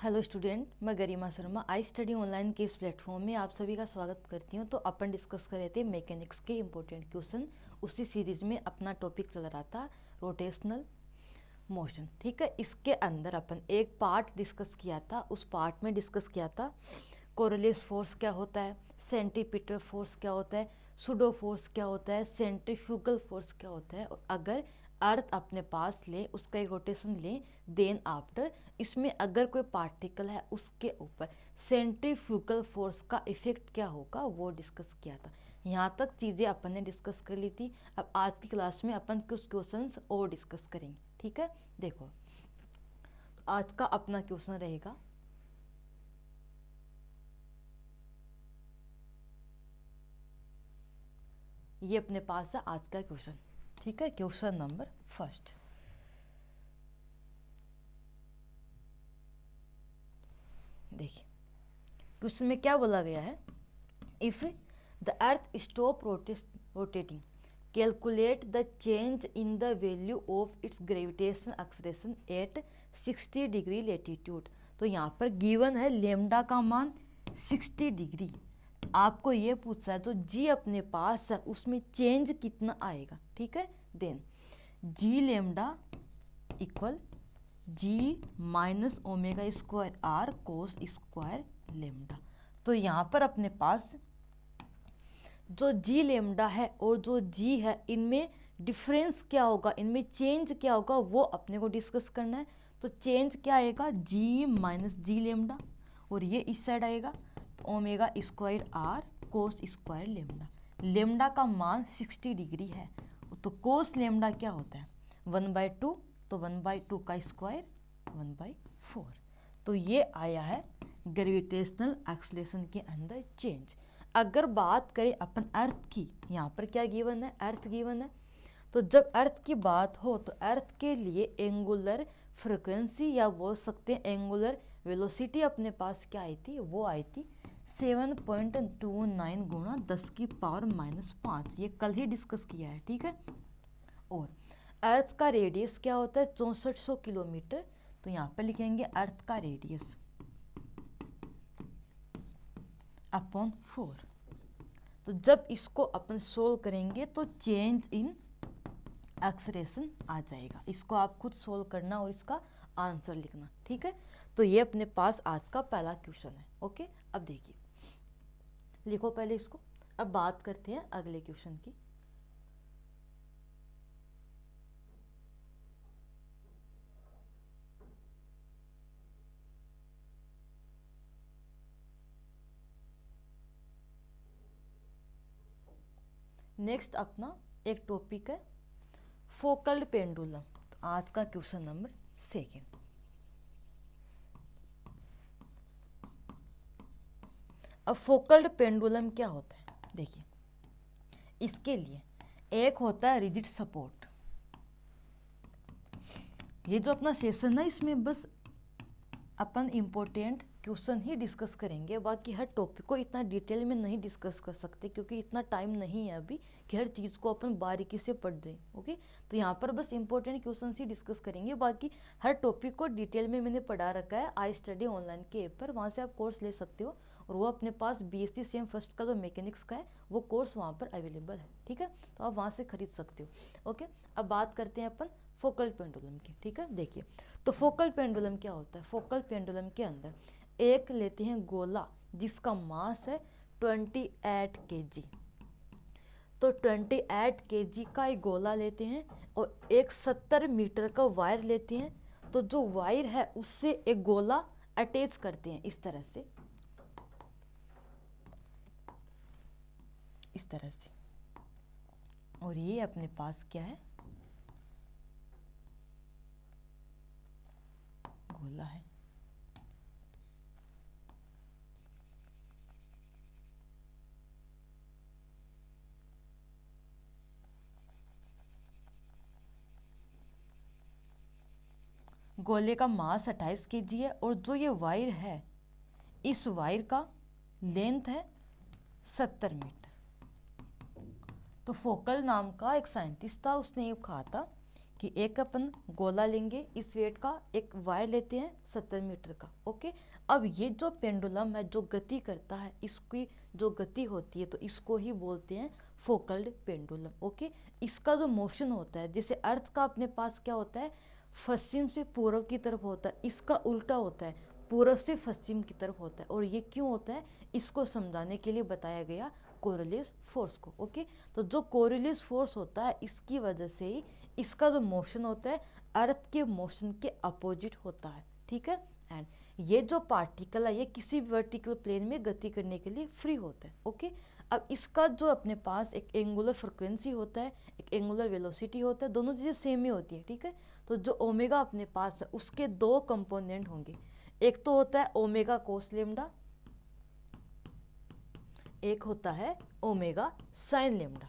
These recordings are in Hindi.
हेलो स्टूडेंट, मैं गरिमा शर्मा आई स्टडी ऑनलाइन के इस प्लेटफॉर्म में आप सभी का स्वागत करती हूँ। तो अपन डिस्कस कर रहे थे मैकेनिक्स के इम्पोर्टेंट क्वेश्चन। उसी सीरीज में अपना टॉपिक चल रहा था रोटेशनल मोशन। ठीक है, इसके अंदर अपन एक पार्ट डिस्कस किया था। उस पार्ट में डिस्कस किया था कोरियोलिस फोर्स क्या होता है, सेंट्रीपिटल फोर्स क्या होता है, सुडो फोर्स क्या होता है, सेंट्रीफ्यूगल फोर्स क्या होता है। और अगर अर्थ अपने पास ले, उसका एक रोटेशन ले, देन आफ्टर इसमें अगर कोई पार्टिकल है उसके ऊपर सेंट्रीफ्यूगल फोर्स का इफेक्ट क्या होगा वो डिस्कस किया था। यहाँ तक चीज़ें अपन ने डिस्कस कर ली थी। अब आज की क्लास में अपन कुछ क्वेश्चंस और डिस्कस करेंगे। ठीक है, देखो आज का अपना क्वेश्चन रहेगा, ये अपने पास है आज का क्वेश्चन। ठीक है, क्वेश्चन नंबर फर्स्ट। देखिए क्वेश्चन में क्या बोला गया है, if the earth stop rotating calculate the change in the value of its gravitation acceleration at 60 degree latitude. तो यहाँ पर गिवन है लेमडा का मान 60 डिग्री। आपको ये पूछा है तो जी अपने पास है, उसमें चेंज कितना आएगा। ठीक है, then g lambda equal g minus omega square r cos square lambda. तो यहाँ पर अपने पास जो जी लेमडा है और जो जी है, इनमें डिफरेंस क्या होगा, इनमें चेंज क्या होगा वो अपने को डिस्कस करना है। तो चेंज क्या आएगा, जी माइनस जी लेमडा, और ये इस साइड आएगा तो omega square r cos square lambda. Lambda का मान 60 डिग्री है तो कोस लेमडा क्या होता है 1/2, तो 1/2 का स्क्वायर 1/4। तो ये आया है ग्रेविटेशनल एक्सेलरेशन के अंदर चेंज। अगर बात करें अपन अर्थ की, यहाँ पर क्या गिवन है, अर्थ गिवन है। तो जब अर्थ की बात हो तो अर्थ के लिए एंगुलर फ्रिक्वेंसी या बोल सकते हैं एंगुलर वेलोसिटी अपने पास क्या आई थी, वो आई थी 7.29 गुणा 10 की पावर -5। ये कल ही डिस्कस किया है। ठीक है, और अर्थ का रेडियस क्या होता है 6400 किलोमीटर। तो यहाँ पर लिखेंगे अर्थ का रेडियस अपॉन 4। तो जब इसको अपन सोल्व करेंगे तो चेंज इन एक्सेलरेशन आ जाएगा। इसको आप खुद सोल्व करना और इसका आंसर लिखना। ठीक है, तो ये अपने पास आज का पहला क्वेश्चन है। ओके, अब देखिए लिखो पहले इसको। अब बात करते हैं अगले क्वेश्चन की। नेक्स्ट अपना एक टॉपिक है फोकल्ड पेंडुलम। तो आज का क्वेश्चन नंबर 2। अब फोकल्ड पेंडुलम क्या होता है, देखिए इसके लिए एक होता है रिजिड सपोर्ट। ये जो अपना सेशन है इसमें बस अपन इम्पोर्टेंट क्वेश्चन ही डिस्कस करेंगे, बाकी हर टॉपिक को इतना डिटेल में नहीं डिस्कस कर सकते क्योंकि इतना टाइम नहीं है अभी कि हर चीज़ को अपन बारीकी से पढ़ रहे हैं। ओके, तो यहाँ पर बस इम्पोर्टेंट क्वेश्चन ही डिस्कस करेंगे, बाकी हर टॉपिक को डिटेल में मैंने पढ़ा रखा है आई स्टडी ऑनलाइन के ऐप पर। वहाँ से आप कोर्स ले सकते हो और वो अपने पास BSc सेम फर्स्ट का जो मैकेनिक्स का है वो कोर्स वहाँ पर अवेलेबल है। ठीक है, तो आप वहाँ से खरीद सकते हो। ओके, अब बात करते हैं अपन फोकल पेंडुलम की। ठीक है, देखिए तो फोकल पेंडुलम क्या होता है। फोकल पेंडुलम के अंदर एक लेते हैं गोला जिसका मास है 28 kg। तो 28 kg का एक गोला लेते हैं और एक 70 मीटर का वायर लेते हैं। तो जो वायर है उससे एक गोला अटैच करते हैं इस तरह से, इस तरह से, और ये अपने पास क्या है, गोला है। गोले का मास 28 kg है और जो ये वायर है इस वायर का लेंथ है 70 मीटर। तो फोकल नाम का एक साइंटिस्ट था, उसने ये कहा था कि एक अपन गोला लेंगे इस वेट का, एक वायर लेते हैं 70 मीटर का। ओके, अब ये जो पेंडुलम है जो गति करता है, इसकी जो गति होती है तो इसको ही बोलते हैं फोकल्ड पेंडुलम। ओके, इसका जो मोशन होता है, जैसे अर्थ का अपने पास क्या होता है, पश्चिम से पूर्व की तरफ होता है, इसका उल्टा होता है, पूर्व से पश्चिम की तरफ होता है। और ये क्यों होता है, इसको समझाने के लिए बताया गया कोरिलेस फोर्स को। ओके, तो जो कोरिलेस फोर्स होता है इसकी वजह से ही इसका जो मोशन होता है अर्थ के मोशन के अपोजिट होता है। ठीक है, एंड ये जो पार्टिकल है ये किसी भी वर्टिकल प्लेन में गति करने के लिए फ्री होता है। ओके, अब इसका जो अपने पास एक एंगुलर फ्रिक्वेंसी होता है, एक एंगुलर वेलोसिटी होता है, दोनों चीज़ें सेम ही होती है। ठीक है, तो जो ओमेगा अपने पास है उसके दो कंपोनेंट होंगे, एक तो होता है ओमेगा कोस लेम्डा, एक होता है ओमेगा साइन लेम्डा,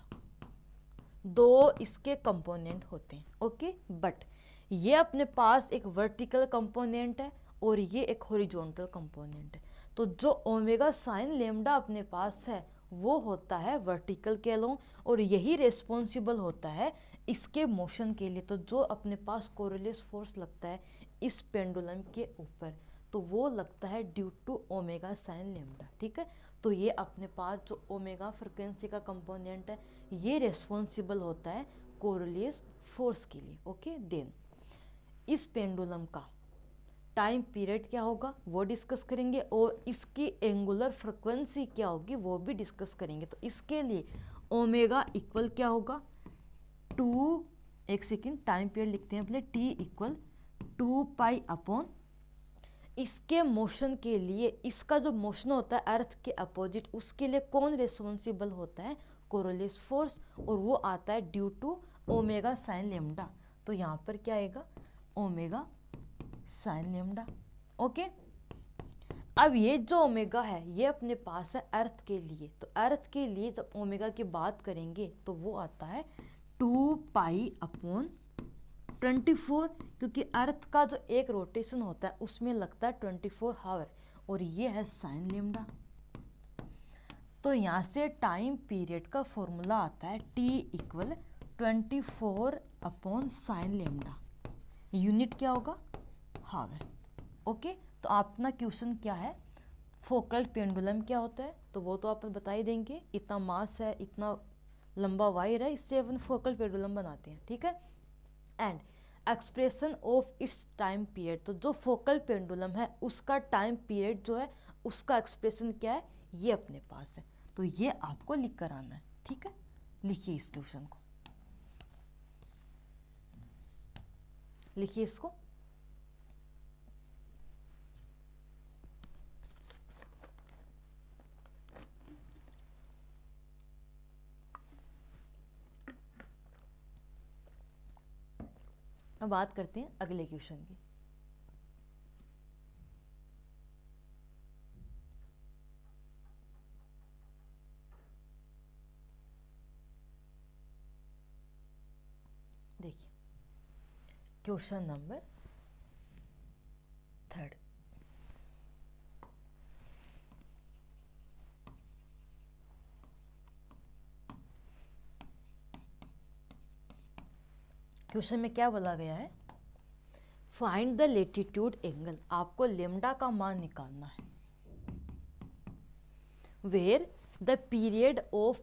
दो इसके कंपोनेंट होते हैं। ओके, बट ये अपने पास एक वर्टिकल कंपोनेंट है और ये एक हॉरिजॉन्टल कंपोनेंट है। तो जो ओमेगा साइन लेम्डा अपने पास है वो होता है वर्टिकल के अलोंग, और यही रिस्पॉन्सिबल होता है इसके मोशन के लिए। तो जो अपने पास कोरिलेस फोर्स लगता है इस पेंडुलम के ऊपर, तो वो लगता है due to omega sine lambda. ठीक है, तो ये अपने पास जो ओमेगा फ्रिक्वेंसी का कंपोनेंट है ये रिस्पॉन्सिबल होता है कोरिलेस फोर्स के लिए। ओके, देन इस पेंडुलम का टाइम पीरियड क्या होगा वो डिस्कस करेंगे, और इसकी एंगुलर फ्रिक्वेंसी क्या होगी वो भी डिस्कस करेंगे। तो इसके लिए ओमेगा इक्वल क्या होगा, एक सेकेंड टाइम पीरियड लिखते हैं पहले, टी इक्वल 2 पाई अपॉन इसके मोशन के लिए, इसका जो मोशन होता है अर्थ के अपोजिट, उसके लिए कौन रिस्पॉन्सिबल होता है, कोरिलेस फोर्स, और वो आता है due to omega sine lambda. तो यहाँ पर क्या आएगा, ओमेगा साइन लेम्डा। ओके, अब ये जो ओमेगा है ये अपने पास है अर्थ के लिए, तो अर्थ के लिए जब ओमेगा की बात करेंगे तो वो आता है 2 पाई अपॉन 24, क्योंकि अर्थ का जो एक रोटेशन होता है उसमें लगता है 24 आवर, और ये है साइन लेम्डा। तो यहाँ से टाइम पीरियड का फॉर्मूला आता है T equal 24 upon sine lambda, unit क्या होगा, हावर। ओके, तो अपना क्वेश्चन क्या है, फोकल पेंडुलम क्या होता है, तो वो तो आप बता ही देंगे, इतना मास है, इतना लंबा वायर है, इससे अपन फोकल पेंडुलम बनाते हैं। ठीक है, and expression of its time period, तो जो फोकल पेंडुलम है उसका टाइम पीरियड जो है उसका एक्सप्रेशन क्या है ये अपने पास है, तो ये आपको लिख कर आना है। ठीक है, लिखिए इस क्वेश्चन को, लिखिए इसको। अब बात करते हैं अगले क्वेश्चन की। देखिए क्वेश्चन नंबर 3। क्वेश्चन में क्या बोला गया है, फाइंड द लेटीट्यूड एंगल, आपको लेम्डा का मान निकालना है, where the period of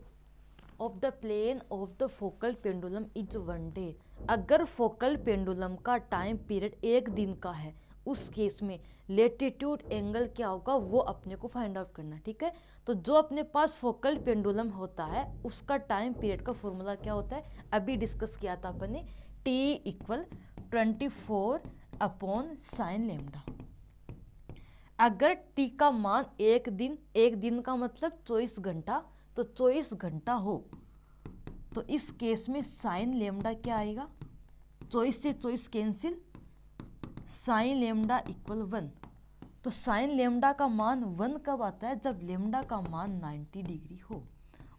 the plane of the focal pendulum is 1 day. अगर फोकल पेंडुलम का टाइम पीरियड 1 दिन का है उस केस में लेटीट्यूड एंगल क्या होगा वो अपने को फाइंड आउट करना। ठीक है, तो जो अपने पास फोकल पेंडुलम होता है उसका टाइम पीरियड का फॉर्मूला क्या होता है, अभी डिस्कस किया था अपन ने, T equal 24 upon sine lambda. अगर टी का मान एक दिन का मतलब 24 घंटा, तो 24 घंटा हो तो इस केस में साइन लेम्डा क्या आएगा, 24 से 24 कैंसिल, साइन लेम्डा इक्वल 1। तो साइन लेम्डा का मान 1 कब आता है, जब लेम्डा का मान 90 डिग्री हो,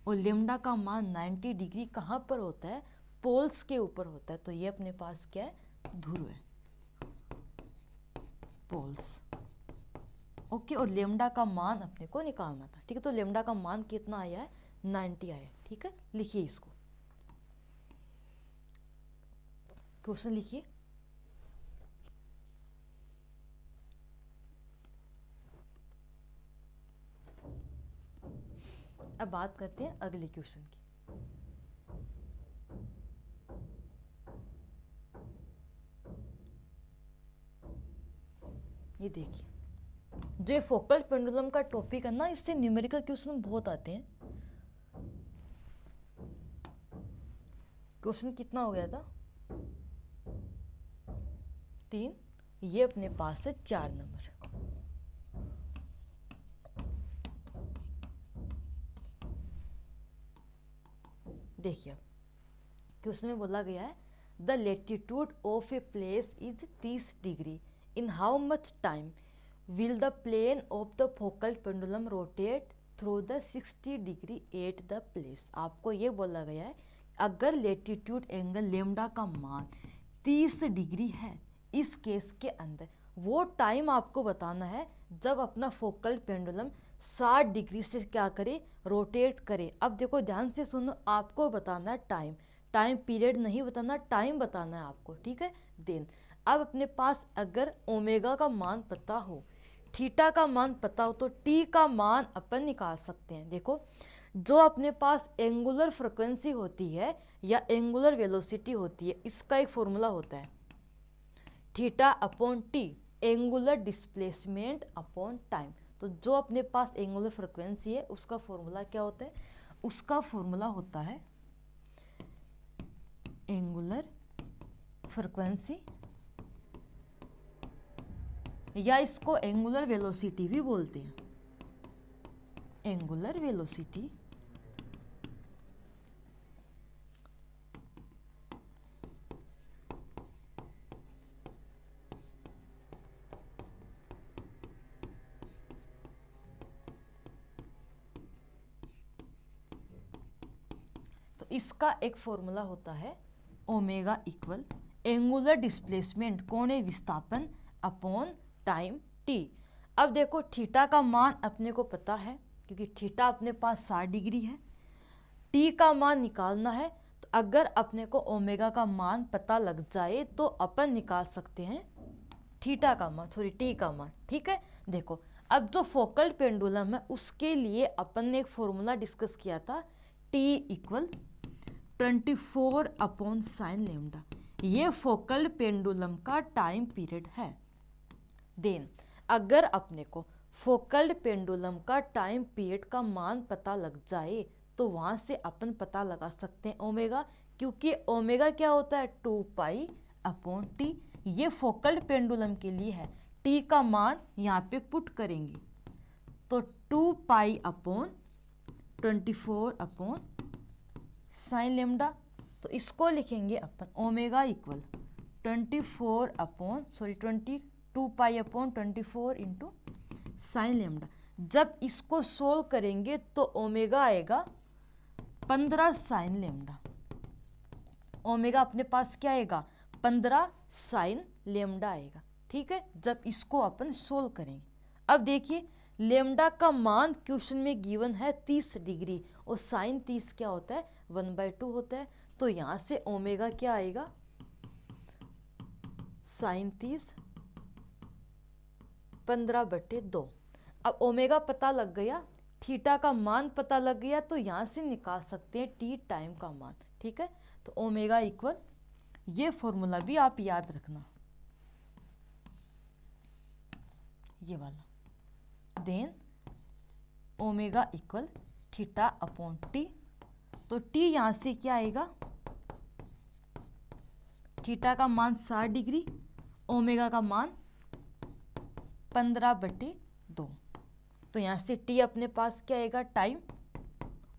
और लेम्डा का मान 90 डिग्री कहाँ पर होता है, पोल्स के ऊपर होता है। तो ये अपने पास क्या है, ध्रुव है, पोल्स। ओके, और लेम्डा का मान अपने को निकालना था। ठीक है, तो लेम्डा का मान कितना आया है, 90 आया है। ठीक है, लिखिए इसको। क्वेश्चन लिखिए। अब बात करते हैं अगले क्वेश्चन की। ये देखिए, जो फोकल पेंडुलम का टॉपिक है ना, इससे न्यूमेरिकल क्वेश्चन बहुत आते हैं। क्वेश्चन कितना हो गया था? 3। ये अपने पास है 4 नंबर। देखिए, क्वेश्चन में बोला गया है the latitude of a place is 30 degree. In how much time will the plane of the focal pendulum rotate through the 60 degree at the place. आपको ये बोला गया है अगर लेटीट्यूड एंगल लेमडा का मान 30 डिग्री है, इस केस के अंदर वो टाइम आपको बताना है जब अपना फोकल पेंडुलम 60 डिग्री से क्या करे, रोटेट करे। अब देखो ध्यान से सुनो, आपको बताना है टाइम, टाइम पीरियड नहीं बताना, टाइम बताना है आपको, ठीक है। देन अब अपने पास अगर ओमेगा का मान पता हो, थीटा का मान पता हो, तो टी का मान अपन निकाल सकते हैं। देखो, जो अपने पास एंगुलर फ्रिक्वेंसी होती है या एंगुलर वेलोसिटी होती है, इसका एक फॉर्मूला होता है theta upon T, angular displacement upon time. तो जो अपने पास एंगुलर फ्रिक्वेंसी है उसका फॉर्मूला क्या होता है? उसका फॉर्मूला होता है एंगुलर फ्रिक्वेंसी, या इसको एंगुलर वेलोसिटी भी बोलते हैं, एंगुलर वेलोसिटी। तो इसका एक फॉर्मूला होता है ओमेगा इक्वल एंगुलर डिस्प्लेसमेंट, कोणीय विस्थापन अपॉन टाइम टी। अब देखो थीटा का मान अपने को पता है क्योंकि थीटा अपने पास 60 डिग्री है। टी का मान निकालना है, तो अगर अपने को ओमेगा का मान पता लग जाए तो अपन निकाल सकते हैं थीटा का मान, सॉरी टी का मान, ठीक है। देखो, अब जो फोकल पेंडुलम है उसके लिए अपन ने एक फॉर्मूला डिस्कस किया था, T equal 24 upon sine lambda. ये फोकल पेंडुलम का टाइम पीरियड है। देन अगर अपने को फोकल पेंडुलम का टाइम पीरियड का मान पता लग जाए तो वहां से अपन पता लगा सकते हैं ओमेगा, क्योंकि ओमेगा क्या होता है? 2 पाई अपॉन टी। ये फोकल पेंडुलम के लिए है। टी का मान यहाँ पे पुट करेंगे तो 2 pi upon 24 upon sine lambda. तो इसको लिखेंगे upon omega equal 24 upon 22 pi upon 24 into sine lambda. जब इसको सोल्व करेंगे तो ओमेगा आएगा 15 साइन लेमडा। ओमेगा अपने पास क्या आएगा? 15 साइन लेमडा आएगा, ठीक है, जब इसको अपन सोल्व करेंगे। अब देखिए, लेमडा का मान क्वेश्चन में गिवन है 30 डिग्री और साइन 30 क्या होता है? 1/2 होता है। तो यहां से ओमेगा क्या आएगा? साइन 30 15/2। अब ओमेगा पता लग गया, थीटा का मान पता लग गया, तो यहां से निकाल सकते हैं टी टाइम का मान, ठीक है। तो ओमेगा इक्वल, ये फॉर्मूला भी आप याद रखना, ये वाला। Then omega equal theta upon t. तो टी यहां से क्या आएगा? थीटा का मान 60 डिग्री, ओमेगा का मान 15/2। तो यहाँ से टी अपने पास क्या आएगा? टाइम।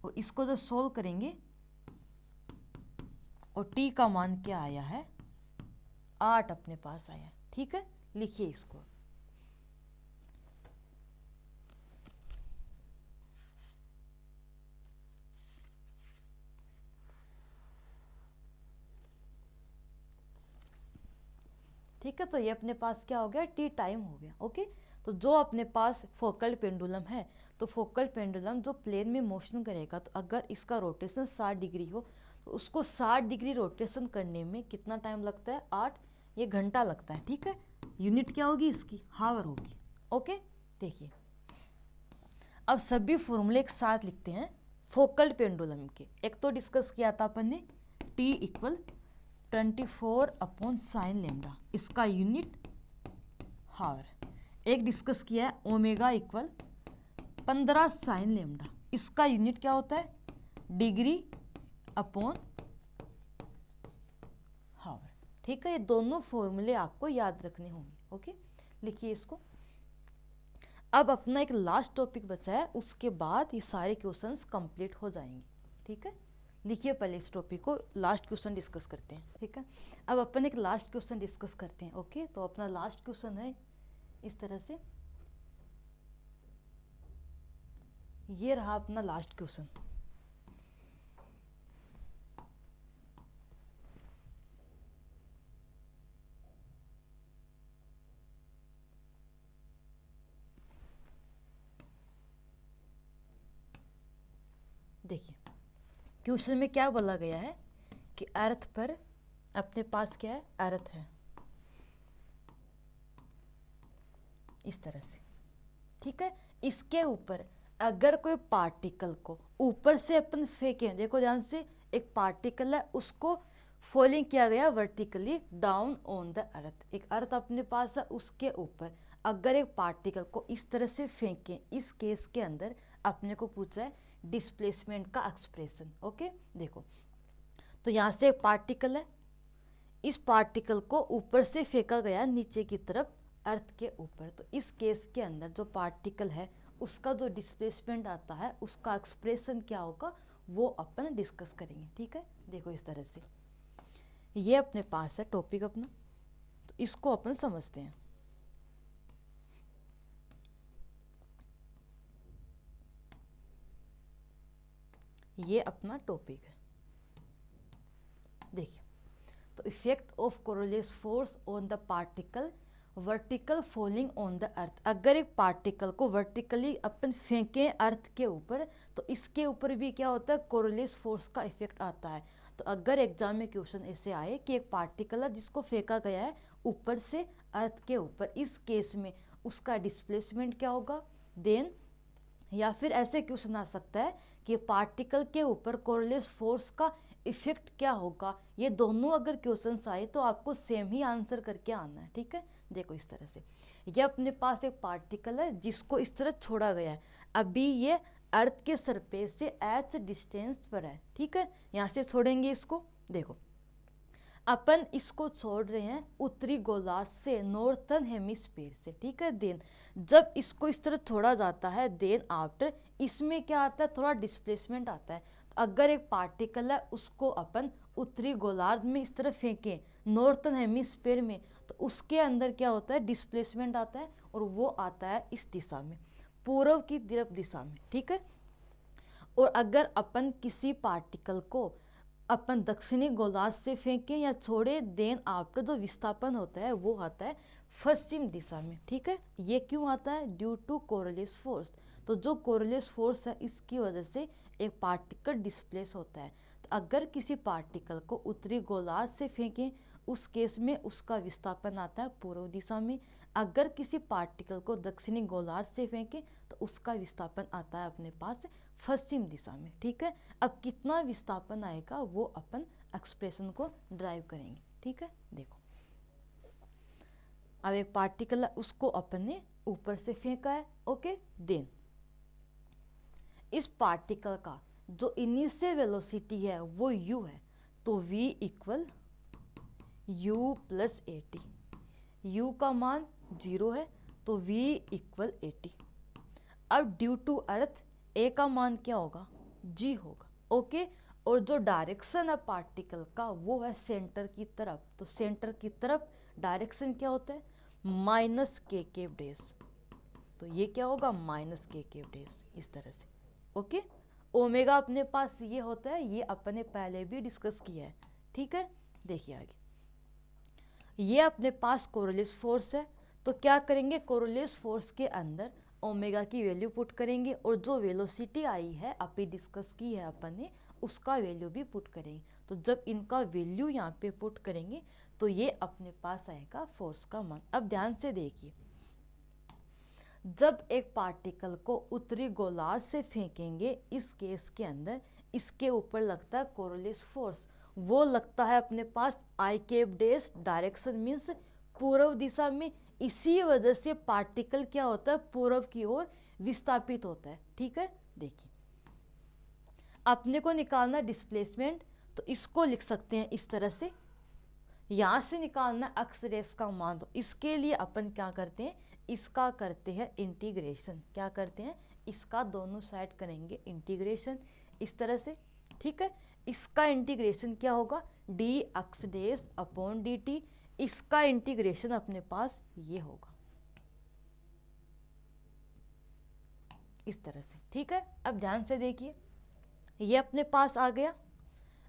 और इसको जो सोल्व करेंगे और टी का मान क्या आया है? 8 अपने पास आया, ठीक है। लिखिए इसको। ठीक है, तो ये अपने पास क्या हो गया? टी टाइम हो गया, ओके। तो जो अपने पास फोकल पेंडुलम है, तो फोकल पेंडुलम जो प्लेन में मोशन करेगा, तो अगर इसका रोटेशन 60 डिग्री हो उसको 60 डिग्री रोटेशन करने में कितना टाइम लगता है, 8, ये घंटा लगता है, ठीक है। यूनिट क्या होगी इसकी, हावर होगी, ओके। देखिए अब सभी फॉर्मूले एक साथ लिखते हैं फोकल पेंडुलम के। एक तो डिस्कस किया था अपन ने T इक्वल 24/sin लेमडा, इसका यूनिट हावर। एक डिस्कस किया है ओमेगा इक्वल 15 sin लेमडा, इसका यूनिट क्या होता है, डिग्री अपॉन हावर, ठीक है। ये दोनों फॉर्मूले आपको याद रखने होंगे, ओके। लिखिए इसको। अब अपना एक लास्ट टॉपिक बचा है, उसके बाद ये सारे क्वेश्चंस कंप्लीट हो जाएंगे, ठीक है। लिखिए पहले इस टॉपिक को, लास्ट क्वेश्चन डिस्कस करते हैं, ठीक है। अब अपन एक लास्ट क्वेश्चन डिस्कस करते हैं, ओके। तो अपना लास्ट क्वेश्चन है इस तरह से, ये रहा अपना लास्ट क्वेश्चन। देखिए क्वेश्चन में क्या बोला गया है कि अर्थ पर अपने पास क्या है, अर्थ है इस तरह से, ठीक है। इसके ऊपर अगर कोई पार्टिकल को ऊपर से अपन फेंकें, देखो ध्यान से, एक पार्टिकल है उसको फॉलिंग किया गया वर्टिकली डाउन ऑन द अर्थ, एक अर्थ अपने पास है, उसके ऊपर अगर एक पार्टिकल को इस तरह से फेंकें, इस केस के अंदर अपने को पूछा है डिस्प्लेसमेंट का एक्सप्रेशन, ओके। देखो तो यहाँ से एक पार्टिकल है, इस पार्टिकल को ऊपर से फेंका गया नीचे की तरफ अर्थ के ऊपर, तो इस केस के अंदर जो पार्टिकल है उसका जो डिस्प्लेसमेंट आता है उसका एक्सप्रेशन क्या होगा वो अपन डिस्कस करेंगे, ठीक है। देखो इस तरह से ये अपने पास है टॉपिक अपना, तो इसको अपन समझते हैं। ये अपना टॉपिक है, देखिए। तो effect of Coriolis force on the particle vertical falling on the earth, अगर एक पार्टिकल को वर्टिकली अपन फेंकें अर्थ के ऊपर तो इसके ऊपर भी क्या होता है, कोरोलिस फोर्स का इफेक्ट आता है। तो अगर एग्जाम में क्वेश्चन ऐसे आए कि एक पार्टिकल है जिसको फेंका गया है ऊपर से अर्थ के ऊपर, इस केस में उसका डिस्प्लेसमेंट क्या होगा, देन या फिर ऐसे क्वेश्चन आ सकता है कि पार्टिकल के ऊपर कोरोलिस फोर्स का इफेक्ट क्या होगा। ये दोनों अगर क्वेश्चंस आए तो आपको सेम ही आंसर करके आना है, ठीक है। देखो इस तरह से ये अपने पास एक पार्टिकल है जिसको इस तरह छोड़ा गया है, अभी ये अर्थ के सरफेस से h डिस्टेंस पर है, ठीक है। यहाँ से छोड़ेंगे इसको, देखो अपन इसको छोड़ रहे हैं उत्तरी गोलार्ध से, नॉर्थर्न हेमिस्फीयर से, ठीक है। देन जब इसको इस तरह छोड़ा जाता है, देन आफ्टर इसमें क्या आता है, थोड़ा डिस्प्लेसमेंट आता है। तो अगर एक पार्टिकल है उसको अपन उत्तरी गोलार्ध में इस तरह फेंकें नॉर्थर्न हेमिस्फीयर में, तो उसके अंदर क्या होता है, डिस्प्लेसमेंट आता है, और वो आता है इस दिशा में, पूर्व की तरफ दिशा में, ठीक है। और अगर अपन किसी पार्टिकल को अपन दक्षिणी गोलार्ध से फेंकें या छोड़े, देन आफ्टर जो विस्थापन होता है वो आता है पश्चिम दिशा में, ठीक है। ये क्यों आता है, ड्यू टू कोरोलिस फोर्स। तो जो कोरोलिस फोर्स है इसकी वजह से एक पार्टिकल डिस्प्लेस होता है। तो अगर किसी पार्टिकल को उत्तरी गोलार्ध से फेंकें उस केस में उसका विस्थापन आता है पूर्व दिशा में, अगर किसी पार्टिकल को दक्षिणी गोलार्ध से फेंकें तो उसका विस्थापन आता है अपने पास पश्चिम दिशा में, ठीक है। अब कितना विस्थापन आएगा वो अपन एक्सप्रेशन को ड्राइव करेंगे, ठीक है। देखो अब एक पार्टिकल उसको अपन ने ऊपर से फेंका है, ओके। देन इस पार्टिकल का जो इनिशियल वेलोसिटी है वो u है, तो v equal u plus AT, u का मान 0 है तो v इक्वल AT। अब ड्यू टू अर्थ a का मान क्या होगा, g होगा, ओके। और जो डायरेक्शन है पार्टिकल का वो है सेंटर की तरफ, तो सेंटर की तरफ डायरेक्शन क्या होता है, माइनस के केप डैश, तो ये क्या होगा, माइनस के केप डैश, इस तरह से, ओके। ओमेगा अपने पास ये होता है, ये अपने पहले भी डिस्कस किया है, ठीक है। देखिए आगे ये अपने पास कोरोलिस फोर्स है, तो क्या करेंगे, कोरोलिस फोर्स के अंदर ओमेगा की वैल्यू पुट करेंगे, और जो वेलोसिटी आई है अभी डिस्कस की है अपन ने उसका वैल्यू भी पुट करेंगे। तो जब इनका वैल्यू यहाँ पे पुट करेंगे तो ये अपने पास आएगा फोर्स का मान। अब ध्यान से देखिए, जब एक पार्टिकल को उत्तरी गोलार्ध से फेंकेंगे, इस केस के अंदर इसके ऊपर लगता है कोरोलिस फोर्स, वो लगता है अपने पास आई कैप डेस डायरेक्शन मीन्स पूर्व दिशा में। इसी वजह से पार्टिकल क्या होता है, पूर्व की ओर विस्थापित होता है। ठीक है, देखिए अपने को निकालना डिस्प्लेसमेंट, तो इसको लिख सकते हैं इस तरह से, यहाँ से निकालना अक्स रेस का मान। तो इसके लिए अपन क्या करते हैं, इसका करते हैं इंटीग्रेशन। क्या करते हैं, इसका दोनों साइड करेंगे इंटीग्रेशन इस तरह से। ठीक है, इसका इंटीग्रेशन क्या होगा, डी अक्स डेस अपॉन डी टी। इसका इंटीग्रेशन अपने पास ये होगा इस तरह से। ठीक है, अब ध्यान से देखिए, ये अपने पास आ गया।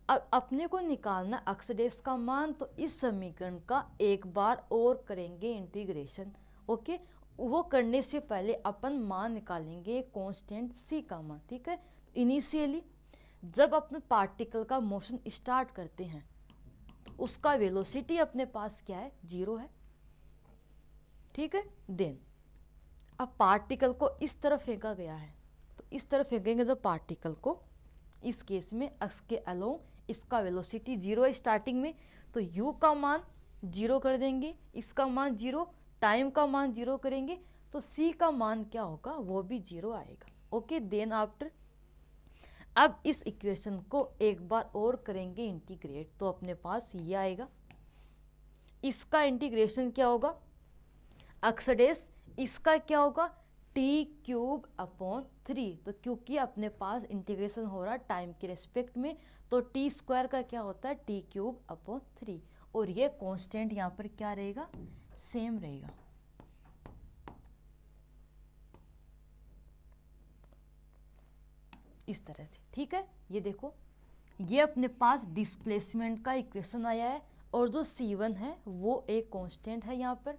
अब अपने को निकालना अक्स डेस का मान, तो इस समीकरण का एक बार और करेंगे इंटीग्रेशन। ओके, वो करने से पहले अपन मान निकालेंगे कांस्टेंट सी का मान। ठीक है, इनिशियली जब अपन पार्टिकल का मोशन स्टार्ट करते हैं तो उसका वेलोसिटी अपने पास क्या है, 0 है। ठीक है, देन अब पार्टिकल को इस तरफ फेंका गया है, तो इस तरफ फेंकेंगे जब पार्टिकल को, इस केस में अक्स के अलोंग, इसका वेलोसिटी 0 है स्टार्टिंग में, तो u का मान 0 कर देंगे, इसका मान 0, टाइम का मान 0 करेंगे, तो c का मान क्या होगा, वो भी 0 आएगा। ओके, देन आफ्टर अब इस इक्वेशन को एक बार और करेंगे इंटीग्रेट, तो अपने पास ये आएगा। इसका इंटीग्रेशन क्या होगा, अक्स डेस, इसका क्या होगा, टी क्यूब अपॉन 3। तो क्योंकि अपने पास इंटीग्रेशन हो रहा है टाइम के रेस्पेक्ट में, तो टी स्क्वायर का क्या होता है, टी क्यूब अपॉन 3। और ये कांस्टेंट यहाँ पर क्या रहेगा, सेम रहेगा। इस तरह से। ठीक है, ये देखो, ये अपने पास डिस्प्लेसमेंट का इक्वेशन आया है, और जो C1 है वो एक कांस्टेंट है यहाँ पर।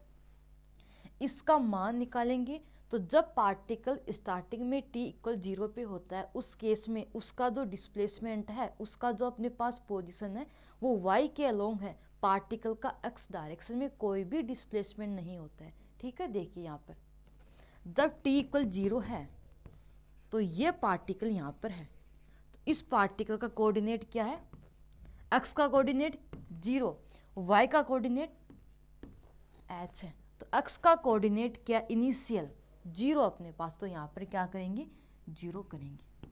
इसका मान निकालेंगे, तो जब पार्टिकल स्टार्टिंग में t इक्वल 0 पे होता है, उस केस में उसका जो डिस्प्लेसमेंट है, उसका जो अपने पास पोजीशन है वो y के अलोंग है। पार्टिकल का x डायरेक्शन में कोई भी डिस्प्लेसमेंट नहीं होता है। ठीक है, देखिए यहाँ पर जब t इक्वल 0 है तो ये पार्टिकल यहाँ पर है, तो इस पार्टिकल का कोऑर्डिनेट क्या है, x का कोऑर्डिनेट 0, y का कोऑर्डिनेट h है। तो x का कोऑर्डिनेट क्या, इनिशियल 0 अपने पास, तो यहाँ पर क्या करेंगे, 0 करेंगे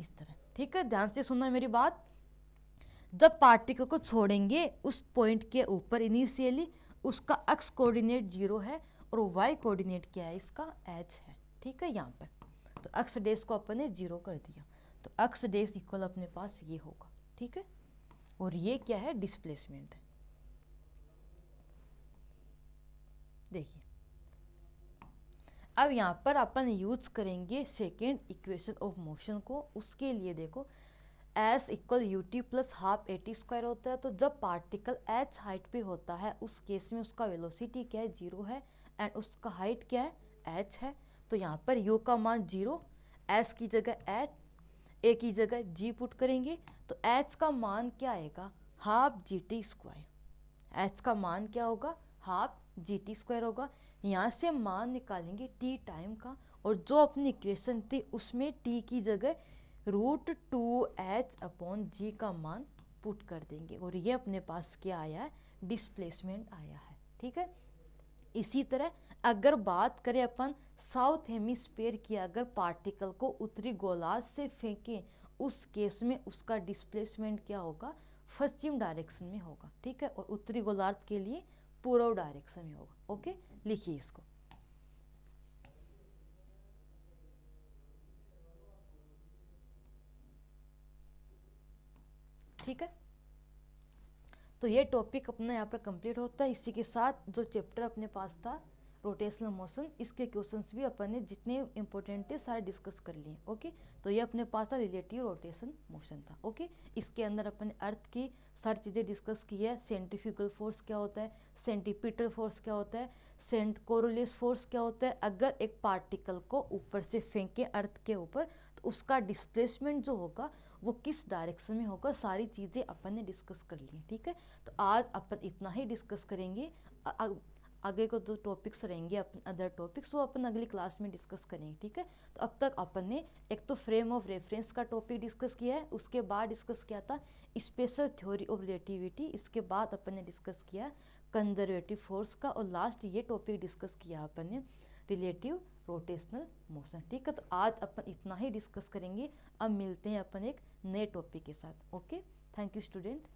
इस तरह। ठीक है, ध्यान से सुनना मेरी बात। जब पार्टिकल को छोड़ेंगे उस पॉइंट के ऊपर इनिशियली, उसका x कोऑर्डिनेट 0 है और y कोऑर्डिनेट क्या है, इसका h है। ठीक है, यहाँ पर तो x डेस को अपन ने 0 कर दिया, तो x डेस इक्वल अपने पास ये होगा। ठीक है, और ये क्या है, डिस्प्लेसमेंट है। देखिए अब यहाँ पर अपन यूज करेंगे सेकेंड इक्वेशन ऑफ मोशन को। उसके लिए देखो, s equal U T plus half A T square होता है। तो जब पार्टिकल h हाइट पे होता है, उस केस में उसका वेलोसिटी क्या है, 0 है, एंड उसका हाइट क्या है, h है। तो यहाँ पर u का मान 0, s की जगह h, a की जगह g पुट करेंगे, तो h का मान क्या आएगा, half G T square. h का मान क्या होगा, हाफ जी टी स्क्वायर होगा। यहाँ से मान निकालेंगे t टाइम का, और जो अपनी इक्वेशन थी उसमें t की जगह √2h अपॉन जी का मान पुट कर देंगे, और ये अपने पास क्या आया है, डिस्प्लेसमेंट आया है। ठीक है, इसी तरह अगर बात करें अपन साउथ हेमिस्फीयर की, अगर पार्टिकल को उत्तरी गोलार्ध से फेंकें, उस केस में उसका डिस्प्लेसमेंट क्या होगा, पश्चिम डायरेक्शन में होगा। ठीक है, और उत्तरी गोलार्ध के लिए पूर्व डायरेक्शन में होगा। ओके, लिखिए इसको। ठीक है, तो ये टॉपिक अपना यहाँ पर कंप्लीट होता है। इसी के साथ जो चैप्टर अपने पास था रोटेशनल मोशन, इसके क्वेश्चंस भी अपन ने जितने इंपॉर्टेंट थे सारे डिस्कस कर लिए। ओके, तो ये अपने पास था रिलेटिव रोटेशन मोशन था। ओके, इसके अंदर अपन ने अर्थ की सारी चीज़ें डिस्कस की है। सेंट्रीफ्यूगल फोर्स क्या होता है, सेंटीपिटल फोर्स क्या होता है, कोरोलिस फोर्स क्या होता है। अगर एक पार्टिकल को ऊपर से फेंके अर्थ के ऊपर, तो उसका डिस्प्लेसमेंट जो होगा वो किस डायरेक्शन में होगा, सारी चीज़ें अपन ने डिस्कस कर ली हैं। ठीक है, तो आज अपन इतना ही डिस्कस करेंगे। आगे को जो टॉपिक्स रहेंगे अपन अदर टॉपिक्स वो अपन अगली क्लास में डिस्कस करेंगे। ठीक है, तो अब तक अपन ने एक तो फ्रेम ऑफ रेफरेंस का टॉपिक डिस्कस किया है, उसके बाद डिस्कस किया था स्पेशल थ्योरी ऑफ रिलेटिविटी, इसके बाद अपन ने डिस्कस किया कंजर्वेटिव फोर्स का, और लास्ट ये टॉपिक डिस्कस किया अपन ने रिलेटिव रोटेशनल मोशन। ठीक है, तो आज अपन इतना ही डिस्कस करेंगे। अब मिलते हैं अपन एक नए टॉपिक के साथ। Okay, thank you student.